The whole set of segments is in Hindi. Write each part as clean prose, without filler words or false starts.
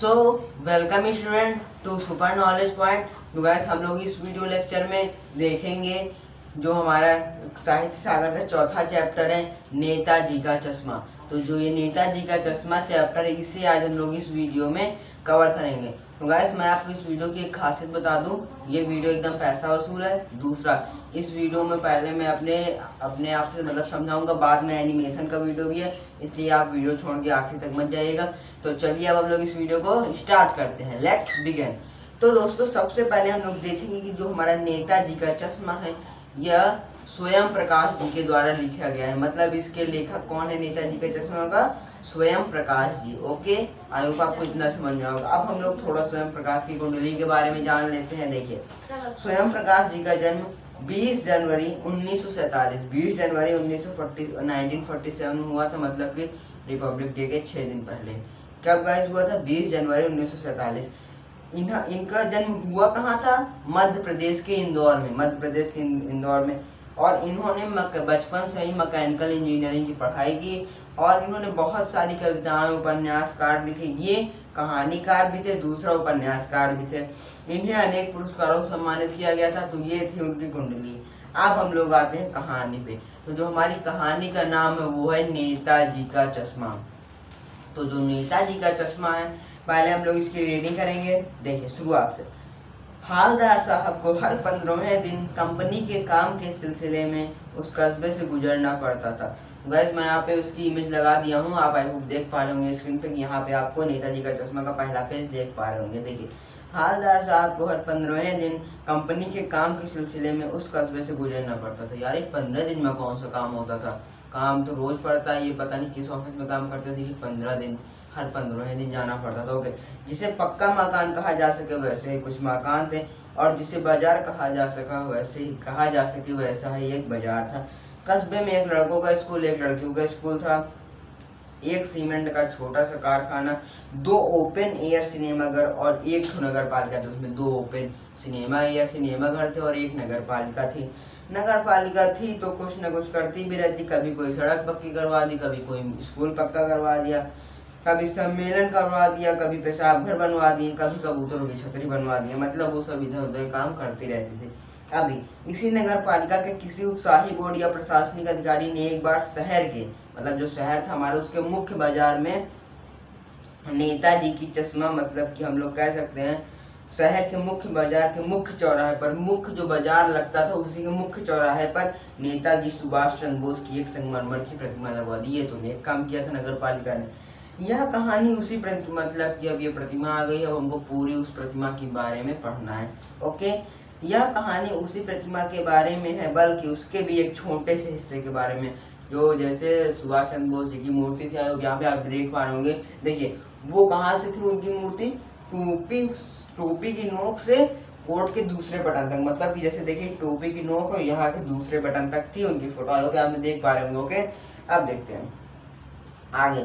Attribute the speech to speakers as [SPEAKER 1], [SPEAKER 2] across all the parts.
[SPEAKER 1] So welcome student to super knowledge point. तो गाइस हम लोग इस वीडियो लेक्चर में देखेंगे जो हमारा साहित्य सागर का चौथा चैप्टर है, नेताजी का चश्मा। तो जो ये नेताजी का चश्मा चैप्टर है, इसे आज हम लोग इस वीडियो में कवर करेंगे। तो गाइस मैं आपको इस वीडियो की एक खासियत बता दूं, ये वीडियो एकदम पैसा वसूल है। दूसरा, इस वीडियो में पहले मैं अपने आप से मतलब समझाऊंगा, बाद में एनिमेशन का वीडियो भी है, इसलिए आप वीडियो छोड़ के आखिर तक मत जाइएगा। तो चलिए अब हम लोग इस वीडियो को स्टार्ट करते हैं, लेट्स बिगिन। तो दोस्तों सबसे पहले हम लोग देखेंगे कि जो हमारा नेताजी का चश्मा है यह स्वयं प्रकाश जी के द्वारा लिखा गया है। मतलब इसके लेखक कौन है नेताजी के चश्मा का? स्वयं Prakash ji. Okay, I hope आपको इतना समझ में होगा। अब हम लोग थोड़ा स्वयं प्रकाश की कुंडली के बारे में जान लेते हैं। देखिए, स्वयं प्रकाश जी का जन्म 20 जनवरी 1947 1947 हुआ था। मतलब कि रिपब्लिक डे के 6 दिन पहले। कब गाइस हुआ था? 20 जनवरी 1947। इनका जन्म हुआ कहाँ था? मध्य प्रदेश के इंदौर में। और इन्होंने बचपन से ही मैकेनिकल इंजीनियरिंग की पढ़ाई की और इन्होंने बहुत सारी कविताएं, उपन्यासकार भी थे। ये कहानीकार भी थे, दूसरा उपन्यासकार भी थे। इन्हें अनेक पुरस्कारों से सम्मानित किया गया था। तो ये थी उनकी कुंडली। अब हम लोग आते हैं कहानी पे। तो जो हमारी कहानी का नाम है वो है नेताजी का चश्मा। तो जो नेताजी का चश्मा है, पहले हम लोग इसकी रीडिंग करेंगे। देखिए शुरुआत से। हालदार साहब को हर 15वें दिन कंपनी के काम के सिलसिले में उस कस्बे से गुजरना पड़ता था। गैस मैं यहाँ पे उसकी इमेज लगा दिया हूँ, आप आई होप देख पा रहे होंगे स्क्रीन पे। यहाँ पे आपको नेताजी का चश्मा का पहला पेज देख पा रहे होंगे। देखिए, हालदार साहब को हर 15वें दिन कंपनी के काम के सिलसिले में उस कस्बे से गुजरना पड़ता था। यार 15 दिन में कौन सा काम होता था? काम तो रोज पड़ता है, ये पता नहीं किस ऑफिस में काम करते थे कि 15 दिन, हर 15वें दिन जाना पड़ता था। ओके, जिसे पक्का मकान कहा जा सके वैसे ही कुछ मकान थे, और जिसे बाजार कहा जा सके वैसा ही एक बाजार था। कस्बे में एक लड़कों का स्कूल, एक लड़कियों का स्कूल था, एक सीमेंट का छोटा सा कारखाना, 2 ओपन एयर सिनेमाघर और एक नगर पालिका थी। उसमें 2 ओपन सिनेमाघर थे और एक नगर पालिका थी। नगर पालिका थी तो कुछ न कुछ करती भी रहती, कभी कोई सड़क पक्की करवा दी, कभी कोई स्कूल पक्का करवा दिया, कभी सम्मेलन करवा दिया, कभी पेशाब घर बनवा दिए, कभी कबूतरों की छतरी बनवा दी। मतलब वो सब इधर उधर काम करते रहते थे। अभी इसी नगर पालिका के किसी उत्साही बोर्ड या प्रशासनिक अधिकारी ने एक बार शहर के, मतलब जो शहर था हमारे, उसके मुख्य बाजार में नेताजी की चश्मा, मतलब कि हम लोग कह सकते हैं शहर के मुख्य बाजार के मुख्य चौराहे पर, मुख्य जो बाजार लगता था उसी के मुख्य चौराहे पर नेताजी सुभाष चंद्र बोस की एक संगमरमर की प्रतिमा लगवा दी। ये तो नेक काम किया था नगर पालिका ने। यह कहानी उसी मतलब कि अब ये प्रतिमा आ गई, अब हमको पूरी उस प्रतिमा के बारे में पढ़ना है। ओके, यह कहानी उसी प्रतिमा के बारे में है, बल्कि उसके भी एक छोटे से हिस्से के बारे में। जो जैसे सुभाष चंद्र बोस जी की मूर्ति थी, यहाँ पे आप देख पा रहे होंगे। देखिए वो कहाँ से थी उनकी मूर्ति? टोपी की नोक से कोट के दूसरे बटन तक। मतलब कि जैसे देखिए टोपी की नोक और यहाँ के दूसरे बटन तक थी उनकी फोटो। आप देख पा रहे होंगे। ओके, अब देखते हैं आगे।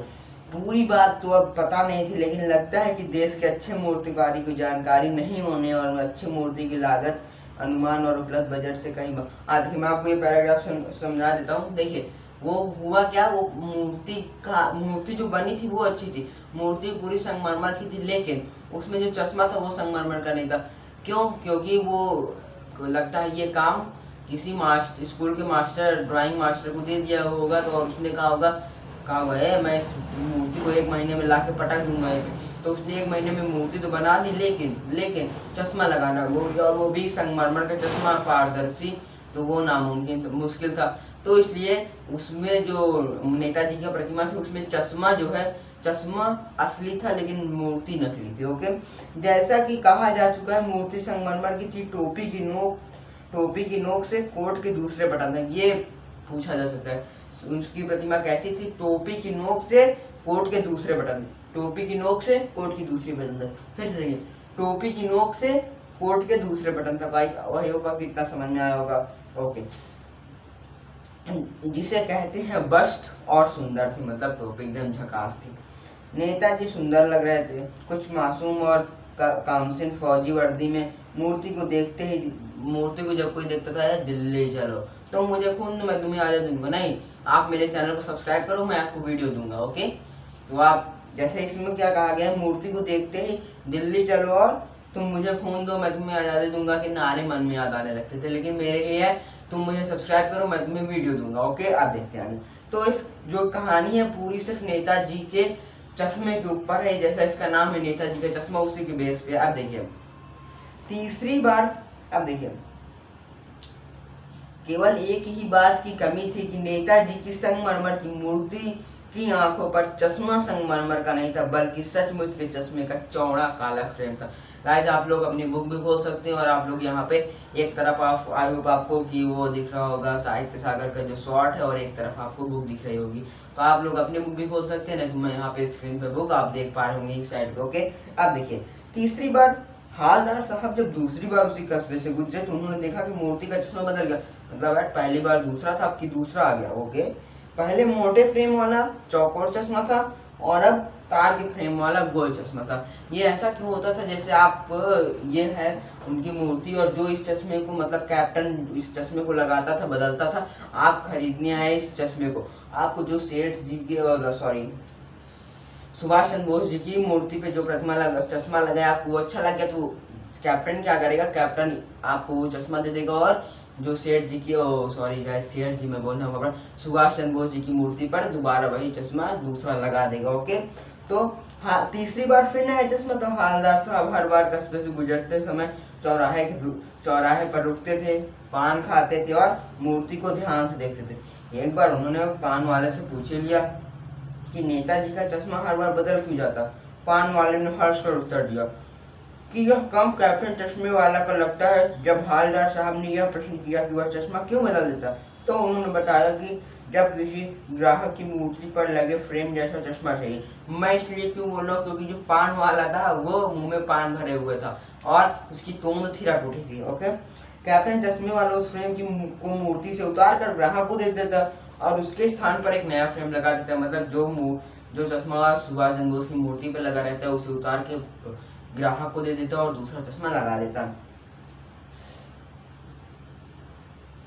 [SPEAKER 1] पूरी बात तो अब पता नहीं थी, लेकिन लगता है कि देश के अच्छे मूर्तिकारी को जानकारी नहीं होने और अच्छी मूर्ति की लागत, अनुमान और उपलब्ध बजट से कहीं देखिए मैं आपको ये पैराग्राफ समझा देता हूँ। देखिए वो हुआ क्या, वो मूर्ति जो बनी थी वो अच्छी थी, मूर्ति पूरी संगमरमर की थी, लेकिन उसमें जो चश्मा था वो संगमरमर का नहीं था। क्यों? क्योंकि वो लगता है ये काम किसी स्कूल के मास्टर, ड्राइंग मास्टर को दे दिया होगा। तो उसने कहा होगा मैं इस मूर्ति को 1 महीने में लाके पटक दूंगा। तो उसने 1 महीने में मूर्ति तो बना दी, लेकिन चश्मा लगाना भूल गया, और वो भी संगमरमर का चश्मा, पारदर्शी, तो वो नामुमकिन मुश्किल था। तो इसलिए उसमें जो नेताजी की प्रतिमा थी उसमें चश्मा जो है, चश्मा असली था लेकिन मूर्ति नकली थी। ओके, जैसा कि कहा जा चुका है मूर्ति संगमरमर की थी, टोपी की नोक से कोट के दूसरे बटन तक। ये पूछा जा सकता है उसकी प्रतिमा कैसी थी? टोपी की नोक से कोट के दूसरे बटन, टोपी की नोक से कोट की दूसरी बटन तक। फिर से देखिए, टोपी की नोक से कोट के दूसरे बटन तक। वही होगा, कितना समझ में आया होगा। ओके, जिसे कहते हैं बस्ट और सुंदर थी, मतलब टोपी एकदम झकास थी। नेताजी सुंदर लग रहे थे, कुछ मासूम और कामसिन फौजी वर्दी में। मूर्ति को जब कोई देखता था, दिल्ली चलो, तो मुझे खून मैं तुम्हें आजाद दूंगा। नहीं, आप मेरे चैनल को सब्सक्राइब करो, मैं आपको वीडियो दूंगा। ओके, तो आप जैसे इसमें क्या कहा गया है, मूर्ति को देखते ही दिल्ली चलो और तुम मुझे खून दो मैं तुम्हें आज़ादी दूंगा के नारे मन में याद आने लगते थे, लेकिन मेरे लिए है तुम मुझे सब्सक्राइब करो मैं तुम्हें वीडियो दूंगा। ओके, आप देखते हैं आगे। तो इस जो कहानी है पूरी सिर्फ नेताजी के चश्मे के ऊपर है, जैसा इसका नाम है नेताजी का चश्मा, उसी के बेस पे। आप देखिए तीसरी बार, अब देखिए केवल एक ही बात की कमी थी कि नेताजी की संगमरमर की मूर्ति की आंखों पर चश्मा संगमरमर का नहीं था बल्कि सचमुच के चश्मे का चौड़ा काला फ्रेम था। गाइस आप लोग अपनी बुक भी खोल सकते हैं और आप लोग यहाँ पे एक तरफ आप आई होप आपको कि वो दिख रहा होगा साहित्य सागर का जो शॉर्ट है और एक तरफ आपको बुक दिख रही होगी, तो आप लोग अपनी बुक भी खोल सकते हैं। नहीं तो मैं यहाँ पे स्क्रीन पे बुक आप देख पा रहे होंगे इस साइड पे। ओके, अब देखिए तीसरी बार हालदार साहब जब दूसरी बार उसी कस्बे से गुजरे तो उन्होंने देखा कि मूर्ति का चश्मा बदल गया। मतलब यार पहली बार दूसरा था, अब की दूसरा आ गया। ओके, पहले मोटे फ्रेम वाला चौकोर चश्मा था और अब तार के फ्रेम वाला गोल चश्मा था। ये ऐसा क्यों होता था, जैसे आप ये है उनकी मूर्ति और जो इस चश्मे को मतलब कैप्टन इस चश्मे को लगाता था बदलता था, आप खरीदने आए इस चश्मे को, आपको जो सेठ जी के सॉरी सुभाष चंद्र बोस जी की मूर्ति पे जो प्रतिमा लगा चश्मा लगाया आपको वो अच्छा लग गया, तो कैप्टन क्या करेगा, कैप्टन आपको वो चश्मा दे देगा और जो सेठ जी की सॉरी गाइस सेठ जी में बोलना होगा सुभाष चंद्र बोस जी की मूर्ति पर दोबारा वही चश्मा दूसरा लगा देगा। ओके, तो हाँ तीसरी बार फिर नया चश्मा। तो हालदार साहब हर बार कस्बे से गुजरते समय चौराहे पर रुकते थे, पान खाते थे और मूर्ति को ध्यान से देखते थे। एक बार उन्होंने पान वाले से पूछ लिया कि नेताजी का चश्मा हर बार बदल क्यों जाता। पान वाले ने हर्ष कर उत्तर दिया कि यह कम कैप्टन चश्मे वाला का लगता है। जब हालदार साहब ने यह प्रश्न किया कि वह चश्मा क्यों बदल देता, तो उन्होंने बताया कि जब किसी ग्राहक की मूर्ति पर लगे फ्रेम जैसा चश्मा चाहिए। मैं इसलिए क्यों बोल रहा हूँ क्योंकि जो पान वाला था वो मुंह में पान भरे हुए था और उसकी तोंद थिरक उठी थी। ओके, कैप्टन चश्मे वाला उस फ्रेम को मूर्ति से उतार कर ग्राहक को दे देता और उसके स्थान पर एक नया फ्रेम लगा देता। मतलब जो चश्मा सुभाष चंद्र बोस की मूर्ति पे लगा रहता है उसे उतार के ग्राहक को दे देता और दूसरा चश्मा लगा देता।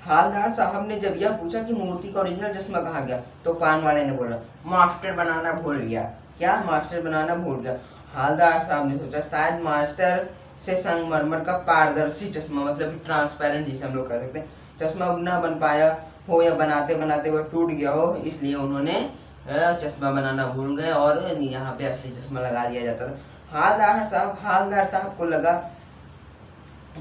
[SPEAKER 1] हालदार साहब ने जब यह पूछा कि मूर्ति का ओरिजिनल चश्मा कहाँ गया, तो पान वाले ने बोला मास्टर बनाना भूल गया। क्या मास्टर बनाना भूल गया? हालदार साहब ने सोचा शायद मास्टर से संगमरमर का पारदर्शी चश्मा मतलब कि ट्रांसपेरेंट जिसे हम लोग कह सकते हैं चश्मा ना बन पाया हो या बनाते बनाते वह टूट गया हो, इसलिए उन्होंने चश्मा बनाना भूल गए और यहाँ पे असली चश्मा लगा दिया जाता था। हालदार साहब को लगा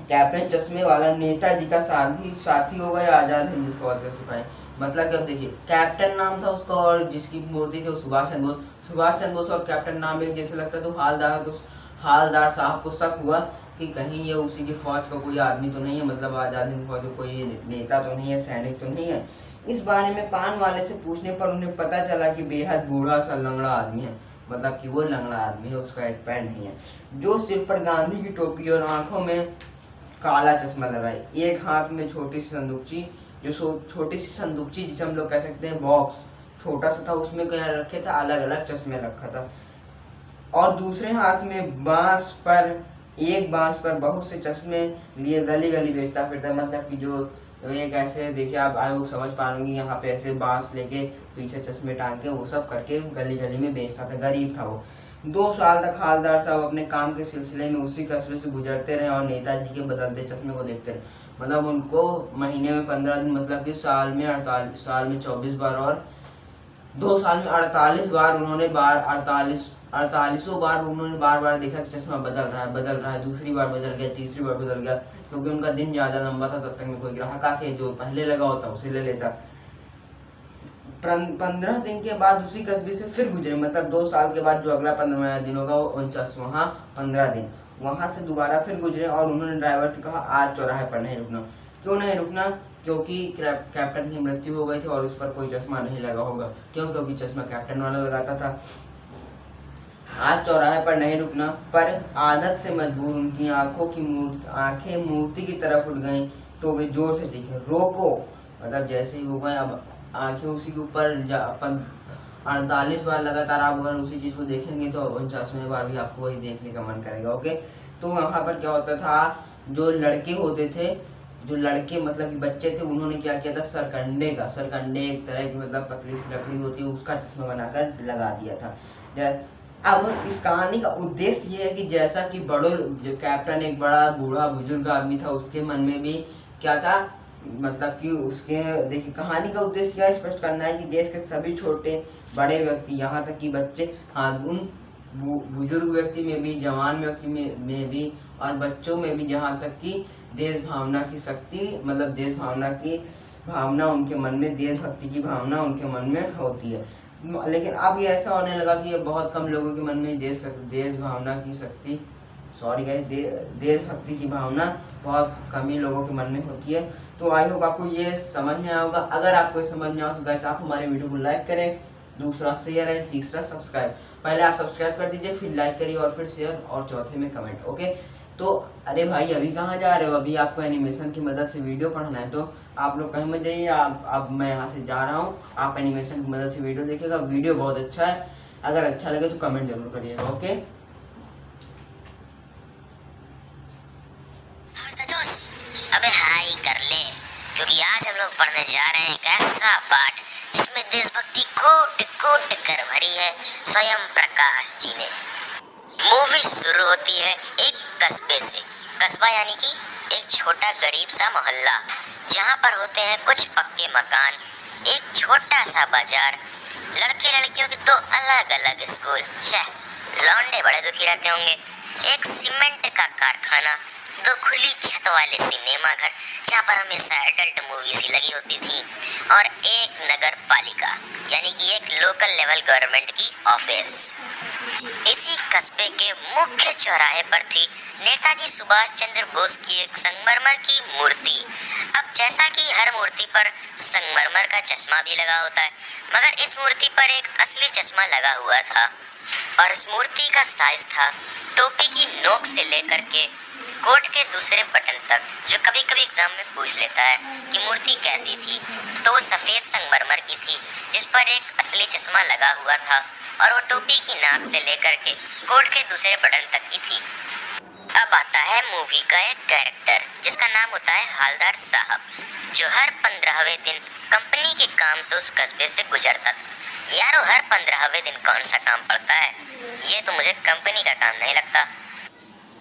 [SPEAKER 1] कैप्टन चश्मे वाला नेताजी का साथी होगा या आजाद हिंद फौज का सिपाही। मतलब कि अब देखिए कैप्टन नाम था उसका और जिसकी मूर्ति थी वो सुभाष चंद्र बोस और कैप्टन नाम एक जैसे लगता। तो हालदार साहब को शक हुआ कि कहीं ये उसी की फौज का कोई आदमी तो नहीं है, मतलब आजाद हिंद फौज का कोई नेता तो नहीं है, सैनिक तो नहीं है। इस बारे में पान वाले से पूछने पर उन्हें पता चला कि बेहद बूढ़ा सा लंगड़ा आदमी है, मतलब कि वो लंगड़ा आदमी है, उसका एक पैर नहीं है, जो सिर पर गांधी की टोपी और आंखों में काला चश्मा लगाए, एक हाथ में छोटी सी संदूकची जिसे हम लोग कह सकते हैं बॉक्स छोटा सा था, उसमें क्या रखे था अलग अलग चश्मे रखा था और दूसरे हाथ में एक बांस पर बहुत से चश्मे लिए गली गली बेचता फिरता। मतलब कि जो एक ऐसे देखिए आप आए समझ पाएंगे यहाँ पे ऐसे बांस लेके पीछे चश्मे टांग के वो सब करके गली गली में बेचता था, गरीब था वो। 2 साल तक हालदार साहब अपने काम के सिलसिले में उसी कस्बे से गुजरते रहे और नेताजी के बदलते चश्मे को देखते रहे। मतलब उनको महीने में 15 दिन मतलब कि साल में 24 बार और 2 साल में 48 बार उन्होंने 48 बार उन्होंने बार देखा कि चश्मा बदल रहा है, दूसरी बार बदल गया, तीसरी बार बदल गया, क्योंकि उनका दिन ज्यादा लंबा था। तब तक में कोई ग्राहक आके जो पहले लगा होता उसे ले लेता। 15 दिन के बाद उसी कस्बे से फिर गुजरे, मतलब 2 साल के बाद जो अगला 15 दिन होगा वो 49वां 15 दिन वहां से दोबारा फिर गुजरे और उन्होंने ड्राइवर से कहा आज चौराहे पर नहीं रुकना। क्यों नहीं रुकना? क्योंकि कैप्टन की मृत्यु हो गई थी और उस पर कोई चश्मा नहीं लगा होगा। क्यों? क्योंकि चश्मा कैप्टन वाला लगाता था। आज चौराहे पर नहीं रुकना पर आदत से मजबूर उनकी आंखें मूर्ति की तरफ उठ गईं, तो वे जोर से चीखे रोको। मतलब जैसे ही हो गए अब आंखें उसी के ऊपर 48 बार लगातार आप अगर उसी चीज को देखेंगे तो 49वें बार भी आपको वही देखने का मन करेगा। ओके, तो यहाँ पर क्या होता था, जो लड़के मतलब कि बच्चे थे उन्होंने क्या किया था, सरकंडे एक तरह की मतलब पतली सी लकड़ी होती है उसका चश्मा बनाकर लगा दिया था। अब इस कहानी का उद्देश्य ये है कि जैसा कि बड़ों जो कैप्टन एक बड़ा बूढ़ा बुजुर्ग आदमी था, उसके मन में भी क्या था, मतलब कि उसके देखिए कहानी का उद्देश्य क्या स्पष्ट करना है कि देश के सभी छोटे बड़े व्यक्ति, यहाँ तक कि बच्चे, हाँ उन बुजुर्ग व्यक्ति में भी, जवान व्यक्ति में भी और बच्चों में भी, जहाँ तक कि देश भावना की शक्ति, मतलब देश भावना की भावना उनके मन में, देशभक्ति की भावना उनके मन में होती है। लेकिन अब ये ऐसा होने लगा कि ये बहुत कम लोगों के मन में देश भावना की शक्ति, सॉरी गाइस, देशभक्ति की भावना बहुत कम ही लोगों के मन में होती है। तो आई होप आपको ये समझ में आया होगा। अगर आपको समझ में आया तो गाइस आप हमारे वीडियो को लाइक करें, दूसरा शेयर है, तीसरा सब्सक्राइब। पहले आप सब्सक्राइब कर दीजिए, फिर लाइक करिए और फिर शेयर और चौथे में कमेंट। ओके, तो अरे भाई अभी कहाँ जा रहे हो, अभी आपको एनिमेशन की मदद से वीडियो पढ़ना है, तो आप लोग कहीं मत जाइए। अब मैं यहाँ से जा रहा हूँ, आप एनिमेशन की मदद से वीडियो देखिएगा। वीडियो बहुत अच्छा है, अगर अच्छा लगे तो कमेंट जरूर करिएगा। ओके,
[SPEAKER 2] अबे हाई कर ले, क्योंकि आज हम लोग पढ़ने जा रहे हैं एक ऐसा पाठ जिसमें देशभक्ति कोट कोट कर भरी है स्वयं प्रकाश जी ने। मूवी शुरू होती है एक कस्बे से। कस्बा यानी कि एक छोटा गरीब सा मोहल्ला, जहाँ पर होते हैं कुछ पक्के मकान, एक छोटा सा बाजार, लड़के लड़कियों के दो अलग अलग स्कूल, लौंडे बड़े दुखी रहते होंगे, एक सीमेंट का कारखाना, दो खुली छत वाले सिनेमा घर जहाँ पर हमेशा एडल्ट मूवीज ही लगी होती थी, और एक नगर पालिका यानी कि एक लोकल लेवल गवर्नमेंट की ऑफिस। इसी कस्बे के मुख्य चौराहे पर थी नेताजी सुभाष चंद्र बोस की एक संगमरमर की मूर्ति। अब जैसा कि हर मूर्ति पर संगमरमर का चश्मा भी लगा होता है, मगर इस मूर्ति पर एक असली चश्मा लगा हुआ था, और इस मूर्ति का साइज था टोपी की नोक से लेकर के कोट के दूसरे बटन तक। जो कभी कभी एग्जाम में पूछ लेता है कि मूर्ति कैसी थी, तो वो सफेद संगमरमर की थी जिस पर एक असली चश्मा लगा हुआ था, और वो टोपी की नाक से लेकर के कोट के दूसरे बटन तक की थी। अब आता है मूवी का एक कैरेक्टर जिसका नाम होता है हालदार साहब, जो हर 15वें दिन कंपनी के काम से उस कस्बे से गुजरता था। यार वो हर 15वें दिन कौन सा काम पड़ता है, ये तो मुझे कंपनी का काम नहीं लगता।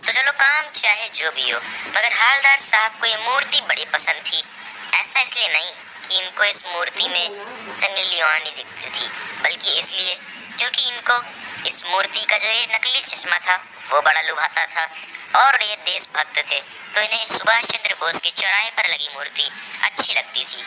[SPEAKER 2] तो चलो काम चाहे जो भी हो, मगर हालदार साहब को ये मूर्ति बड़ी पसंद थी। ऐसा इसलिए नहीं कि इनको इस मूर्ति में सनी लियोन दिखती थी, बल्कि इसलिए क्योंकि इनको इस मूर्ति का जो ये नकली चश्मा था वो बड़ा लुभाता था, और ये देशभक्त थे तो इन्हें सुभाष चंद्र बोस के चौराहे पर लगी मूर्ति अच्छी लगती थी।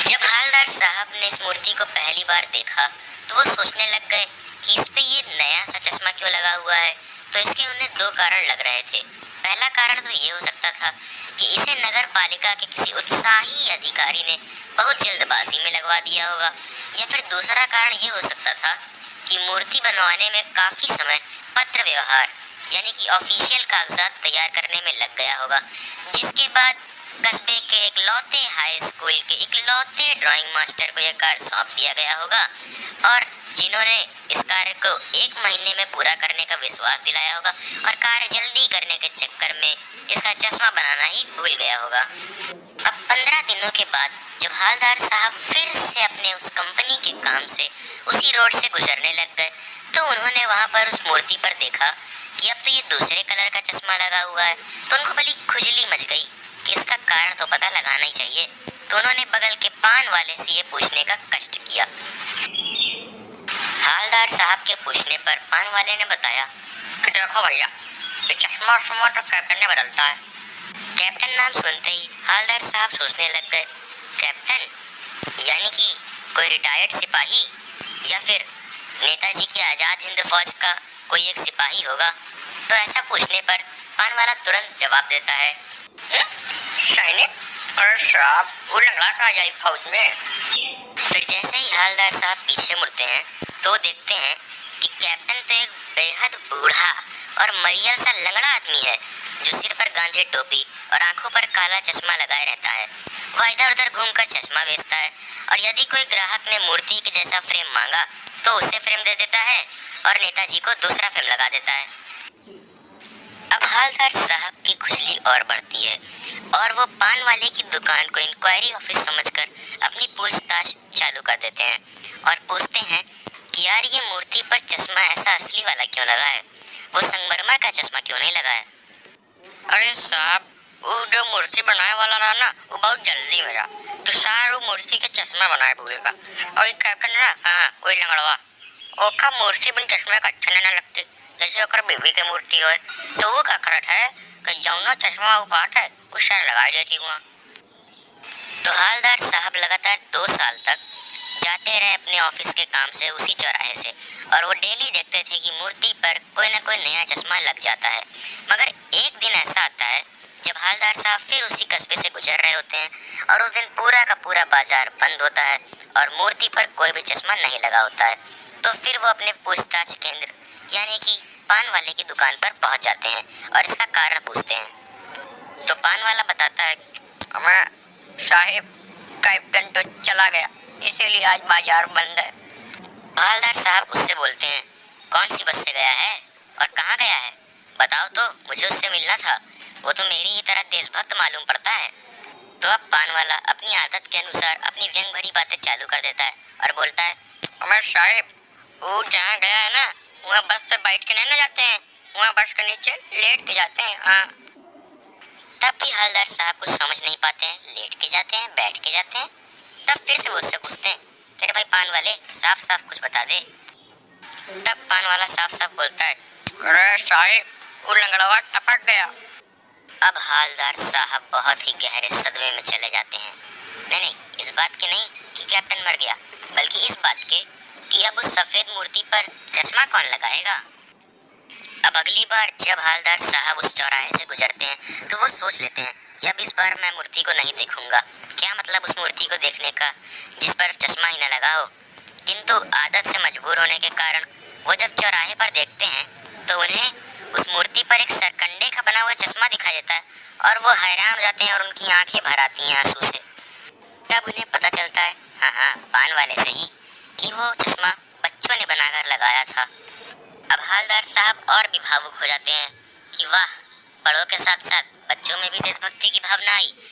[SPEAKER 2] जब हालदार साहब ने इस मूर्ति को पहली बार देखा तो वो सोचने लग गए कि इस पे ये नया सा चश्मा क्यों लगा हुआ है। तो इसके उन्हें दो कारण लग रहे थे। पहला कारण तो ये हो सकता था कि इसे नगर पालिका के किसी उत्साही अधिकारी ने बहुत जल्दबाजी में लगवा दिया होगा, या फिर दूसरा कारण ये हो सकता था कि मूर्ति बनवाने में काफी समय पत्र व्यवहार यानी कि ऑफिशियल कागजात तैयार करने में लग गया होगा, जिसके बाद कस्बे के इकलौते हाई स्कूल के इकलौते ड्राइंग मास्टर को यह कार्य सौंप दिया गया होगा, और जिन्होंने इस कार्य को 1 महीने में पूरा करने का विश्वास दिलाया होगा, और कार्य जल्दी करने के चक्कर में इसका चश्मा बनाना ही भूल गया होगा। अब 15 दिनों के बाद जब हालदार साहब फिर से अपने उस कंपनी के काम से उसी रोड से गुजरने लग गए, तो उन्होंने वहाँ पर उस मूर्ति पर देखा कि अब तो ये दूसरे कलर का चश्मा लगा हुआ है। तो उनको बड़ी खुजली मच गई कि इसका कारण तो पता लगाना ही चाहिए। तो उन्होंने बगल के पान वाले से ये पूछने का कष्ट किया। हालदार साहब के पूछने पर पान वाले ने बताया कि देखो भैया, ये चश्मा तो कैप्टन ने बदलता है। कैप्टन नाम सुनते ही हालदार साहब सोचने लग गए, कैप्टन यानी कि कोई रिटायर्ड सिपाही, या फिर नेताजी की आज़ाद हिंद फौज का कोई एक सिपाही होगा। तो ऐसा पूछने पर पान वाला तुरंत जवाब देता है, सैनिक, अरे साहब वो लंगड़ा था आजादी फौज में। फिर जैसे ही हालदार साहब पीछे मुड़ते हैं तो देखते हैं कि कैप्टन तो एक बेहद बूढ़ा और मरियल सा लंगड़ा आदमी है, जो सिर पर गांधी टोपी और आंखों पर काला चश्मा लगाए रहता है। वह इधर उधर घूमकर चश्मा बेचता है, और यदि कोई ग्राहक ने मूर्ति के जैसा फ्रेम मांगा तो उसे फ्रेम दे देता है, और नेताजी को दूसरा फ्रेम लगा देता है। अब हालदार साहब की खुजली और बढ़ती है, और वो पान वाले की दुकान को इंक्वायरी ऑफिस समझकर अपनी पूछताछ चालू कर देते हैं, और पूछते हैं कि यार ये मूर्ति पर चश्मा ऐसा असली वाला क्यों लगा है, वो संगमरमर का चश्मा क्यों नहीं लगा है। अरे साहब, वो जो मूर्ति बनाने वाला रहा ना, वो बहुत जल्दी मेरा तो सार वो मूर्ति के चश्मा बनाए भूलेगा। और ये कैप्टन ना, हाँ वही लंगड़वा, ओखा मूर्ति बिन चश्मे का अच्छा ना लगती, जैसे ओकर बेबी के मूर्ति हो। तो वो का करत है कि जौना चश्मा वो पाट है वो सार लगा देती हुआ। तो हालदार साहब लगातार 2 साल तक जाते रहे अपने ऑफिस के काम से उसी चौराहे से, और वो डेली देखते थे कि मूर्ति पर कोई ना कोई नया चश्मा लग जाता है। मगर एक दिन ऐसा आता है जब हालदार साहब फिर उसी कस्बे से गुजर रहे होते हैं, और उस दिन पूरा का पूरा बाजार बंद होता है और मूर्ति पर कोई भी चश्मा नहीं लगा होता है। तो फिर वो अपने पूछताछ केंद्र यानी कि पान वाले की दुकान पर पहुंच जाते हैं और इसका कारण पूछते हैं। तो पान वाला बताता है, हमें साहिब कैप्टन तो चला गया, इसीलिए आज बाजार बंद है। हवलदार साहब उससे बोलते हैं, कौन सी बस से गया है और कहाँ गया है, बताओ तो, मुझे उससे मिलना था, वो तो मेरी ही तरह देशभक्त मालूम पड़ता है। तो अब पान वाला अपनी आदत के अनुसार अपनी व्यंग भरी बातें चालू कर देता है और बोलता है, अमर साहिब, वो जहाँ गया है ना, वहाँ बस पे बैठ के नहीं ना जाते हैं, वहाँ बस के नीचे लेट के जाते हैं। हाँ। तब भी हवलदार साहब कुछ समझ नहीं पाते हैं, लेट के जाते हैं, बैठ के जाते हैं। तब फिर से वो उससे पूछते हैं, अरे भाई पान वाले, साफ साफ कुछ बता दे। तब पान वाला साफ साफ बोलता है, अरे साहिब, वो लंगड़वा टपक गया। अब हालदार साहब बहुत ही गहरे सदमे में चले जाते हैं। नहीं, इस बात के नहीं कि कैप्टन मर गया, बल्कि इस बात के कि अब उस सफेद मूर्ति पर चश्मा कौन लगाएगा। अब अगली बार जब हालदार साहब उस चौराहे से गुजरते हैं तो वो सोच लेते हैं कि अब इस बार मैं मूर्ति को नहीं देखूंगा। क्या मतलब उस मूर्ति को देखने का जिस पर चश्मा ही न लगा हो। किंतु आदत से मजबूर होने के कारण वो जब चौराहे पर देखते हैं तो उन्हें उस मूर्ति पर एक सरकंडे का बना हुआ चश्मा दिखाई देता है, और वो हैरान हो जाते हैं और उनकी आंखें भर आती हैं आंसू से। तब उन्हें पता चलता है, हाँ, पान वाले से ही, कि वो चश्मा बच्चों ने बनाकर लगाया था। अब हालदार साहब और भी भावुक हो जाते हैं कि वाह, बड़ों के साथ साथ बच्चों में भी देशभक्ति की भावना आई।